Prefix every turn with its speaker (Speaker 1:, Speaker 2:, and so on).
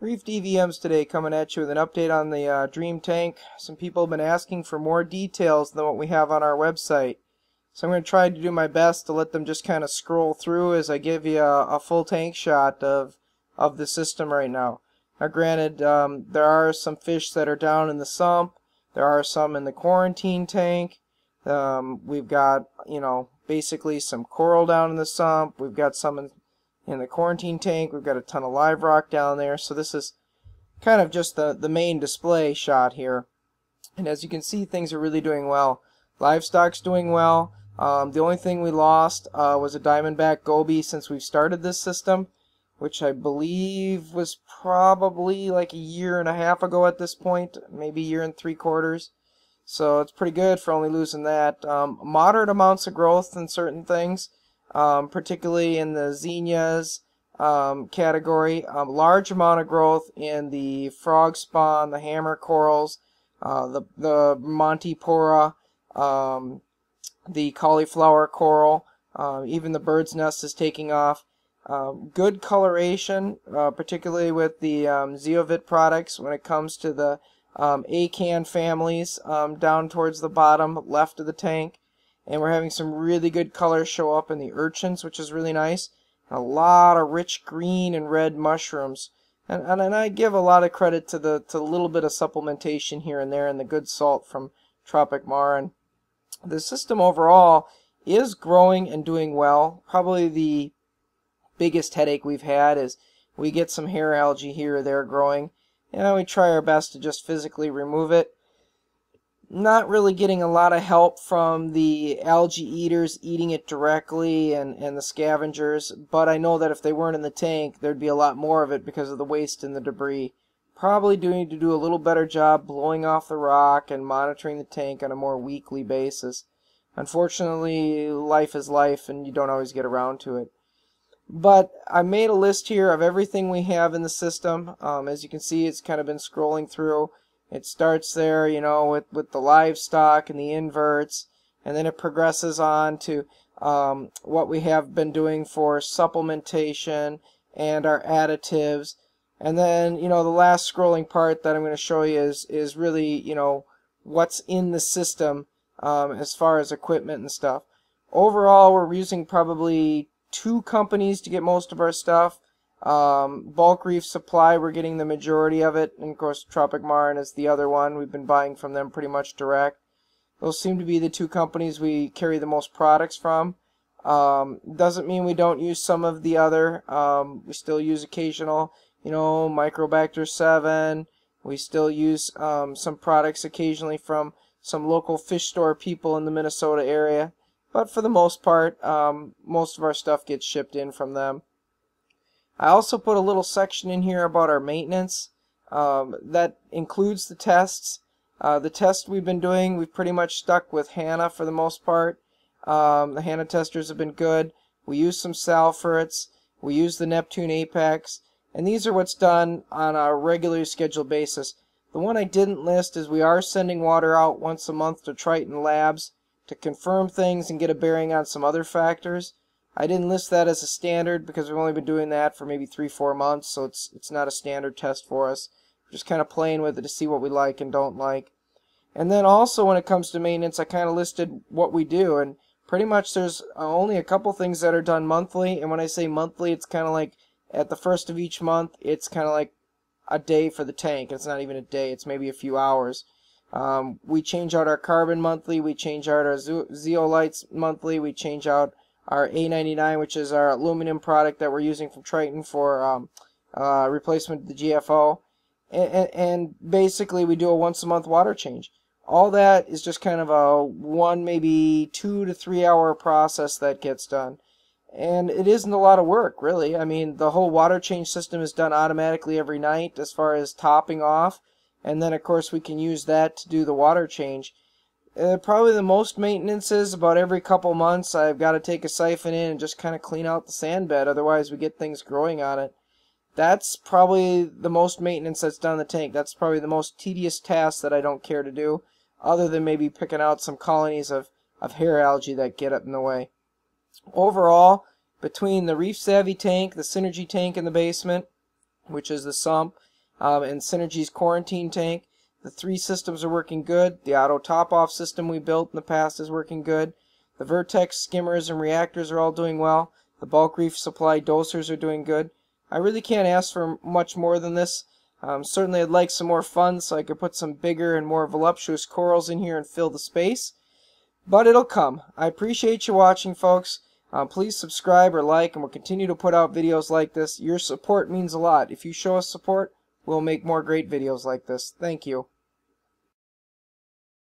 Speaker 1: Reef DVMs today, coming at you with an update on the Dream Tank. Some people have been asking for more details than what we have on our website. So I'm going to try to do my best to let them just kind of scroll through as I give you a full tank shot of the system right now. Now granted, there are some fish that are down in the sump. There are some in the quarantine tank. We've got, basically some coral down in the sump. We've got some in the quarantine tank. We've got a ton of live rock down there. So this is kind of just the main display shot here. And as you can see, things are really doing well. Livestock's doing well. The only thing we lost was a diamondback goby since we've started this system, which I believe was probably like a year and a half ago at this point, maybe a year and 3/4. So it's pretty good for only losing that. Moderate amounts of growth in certain things, particularly in the zinnias category. Large amount of growth in the frog spawn, the hammer corals, the Montipora, the cauliflower coral, even the bird's nest is taking off. Good coloration, particularly with the Zeovit products when it comes to the Acan families down towards the bottom left of the tank. And we're having some really good colors show up in the urchins, which is really nice. And a lot of rich green and red mushrooms. And I give a lot of credit to the little bit of supplementation here and there and the good salt from Tropic Marin. The system overall is growing and doing well. Probably the biggest headache we've had is we get some hair algae here or there growing. We try our best to just physically remove it. Not really getting a lot of help from the algae eaters eating it directly and the scavengers, but I know that if they weren't in the tank, there'd be a lot more of it because of the waste and the debris. Probably need to do a little better job blowing off the rock and monitoring the tank on a more weekly basis. Unfortunately, life is life and you don't always get around to it. But I made a list here of everything we have in the system. As you can see, it's kind of been scrolling through. It starts there, with the livestock and the inverts, and then it progresses on to what we have been doing for supplementation and our additives. And then, the last scrolling part that I'm going to show you is really, what's in the system as far as equipment and stuff. Overall, we're using probably 2 companies to get most of our stuff. Bulk Reef Supply, we're getting the majority of it, and of course Tropic Marin is the other one. We've been buying from them pretty much direct. Those seem to be the 2 companies we carry the most products from. Doesn't mean we don't use some of the other. We still use occasional, Microbacter 7. We still use some products occasionally from some local fish store people in the Minnesota area. But for the most part, most of our stuff gets shipped in from them. I also put a little section in here about our maintenance. That includes the tests. The tests we've been doing, we've pretty much stuck with Hanna for the most part. The Hanna testers have been good. We use some sulfurates. We use the Neptune Apex. And these are what's done on a regularly scheduled basis. The one I didn't list is we are sending water out once a month to Triton Labs to confirm things and get a bearing on some other factors. I didn't list that as a standard because we've only been doing that for maybe 3-4 months, so it's not a standard test for us. We're just kind of playing with it to see what we like and don't like. And then also when it comes to maintenance, I kind of listed what we do, and pretty much there's only a couple things that are done monthly, and when I say monthly, it's kind of like at the first of each month, it's kind of like a day for the tank. It's not even a day, it's maybe a few hours. We change out our carbon monthly, we change out our zeolites monthly, we change out our A99, which is our aluminum product that we're using from Triton for replacement of the GFO. And basically we do a once a month water change. All that is just kind of a 1, maybe 2 to 3 hour process that gets done. And it isn't a lot of work, really. I mean, the whole water change system is done automatically every night as far as topping off. And then, of course, we can use that to do the water change. Probably the most maintenance is about every couple months I've got to take a siphon in and just kind of clean out the sand bed. Otherwise, we get things growing on it. That's probably the most maintenance that's done in the tank. That's probably the most tedious task that I don't care to do, other than maybe picking out some colonies of hair algae that get up in the way. Overall, between the Reef Savvy tank, the Synergy tank in the basement, which is the sump, and Synergy's quarantine tank. The 3 systems are working good. The auto top-off system we built in the past is working good. The Vertex skimmers and reactors are all doing well. The bulk reef supply dosers are doing good. I really can't ask for much more than this. Certainly I'd like some more funds so I could put some bigger and more voluptuous corals in here and fill the space. But it'll come. I appreciate you watching, folks. Please subscribe or like, and we'll continue to put out videos like this. Your support means a lot. If you show us support, we'll make more great videos like this. Thank you.